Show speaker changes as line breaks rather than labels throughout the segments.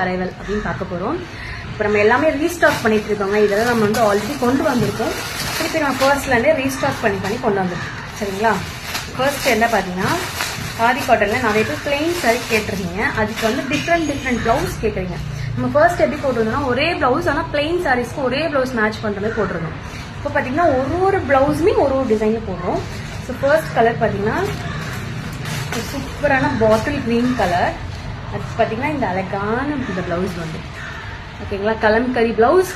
Arrival அப்படின்னு பார்க்க போகிறோம். இப்போ நம்ம எல்லாமே ரீஸ்டாக் பண்ணிட்டு இருக்கோங்க. இதெல்லாம் நம்ம வந்து ஆல்ரெடி கொண்டு வந்திருக்கோம். திருப்பி நம்ம ஃபர்ஸ்ட்லேருந்தே ரீஸ்டாக் பண்ணி கொண்டு வந்திருக்கோம். சரிங்களா? ஃபர்ஸ்ட் என்ன பார்த்தீங்கன்னா காதி காட்டனில் நிறைய பேர் பிளெயின் saree கேட்டிருந்தீங்க. அதுக்கு வந்து டிஃப்ரெண்ட் ப்ளவுஸ் கேட்குறீங்க. நம்ம ஃபர்ஸ்ட் எப்படி போட்டிருந்தோம்னா ஒரே ப்ளவுஸ், ஆனால் பிளெயின் சாரீஸ்க்கு ஒரே ப்ளவுஸ் மேட்ச் பண்ணுற மாதிரி போட்டிருந்தோம். இப்போ பார்த்தீங்கன்னா ஒரு டிசைனுமே ஒரு டிசைனில் போடுறோம். ஸோ ஃபர்ஸ்ட் கலர் பார்த்தீங்கன்னா சூப்பரான பாட்டில் கிரீன் கலர். அது பார்த்தீங்கன்னா இந்த அழகான இந்த ப்ளவுஸ் வந்து ஓகேங்களா, கலம்கரி ப்ளவுஸ்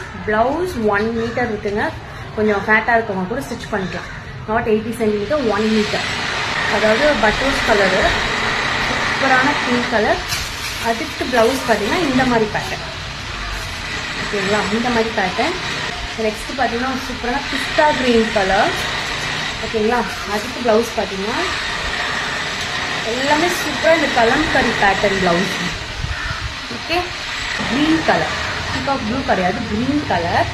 1 மீட்டர் இருக்குங்க. கொஞ்சம் ஃபேட்டாக இருக்கவங்க கூட ஸ்டிச் பண்ணிக்கலாம். Not 80 centimetre 1 metre. அதாவது பட்டோஸ் கலரு, சூப்பரான பிங்க் கலர். அதுக்கு ப்ளவுஸ் பார்த்தீங்கன்னா இந்த மாதிரி பேட்டர்ன். ஓகேங்களா, இந்த மாதிரி பேட்டர்ன். நெக்ஸ்ட் பார்த்தீங்கன்னா சூப்பரான பிஸ்தா கிரீன் கலர். ஓகேங்களா, அதுக்கு ப்ளவுஸ் பார்த்தீங்கன்னா எல்லாமே சூப்பராக இந்த kalamkari pattern blouse. Okay, green colour, blue கிடையாது, க்ரீன் கலர்.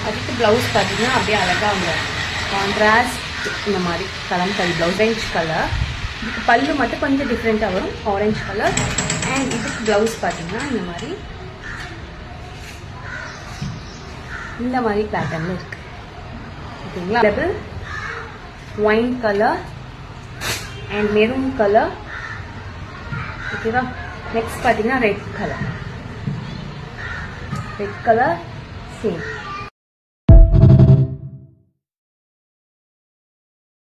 அதுக்கு ப்ளவுஸ் பார்த்தீங்கன்னா அப்படியே அழகாக அவங்க கான்ட்ராஸ்ட் இந்த மாதிரி கலம்கரி ப்ளவுஸ். Orange colour. இதுக்கு பல்லு மட்டும் கொஞ்சம் டிஃப்ரெண்ட்டாக வரும், ஆரஞ்சு கலர். அண்ட் இதுக்கு ப்ளவுஸ் பார்த்தீங்கன்னா இந்த மாதிரி பேட்டர்னில் இருக்கு. ஓகேங்களா, double wine colour and maroon colour. ஓகேவா, நெக்ஸ்ட் பார்த்தீங்கன்னா ரெட் கலர் சேம்.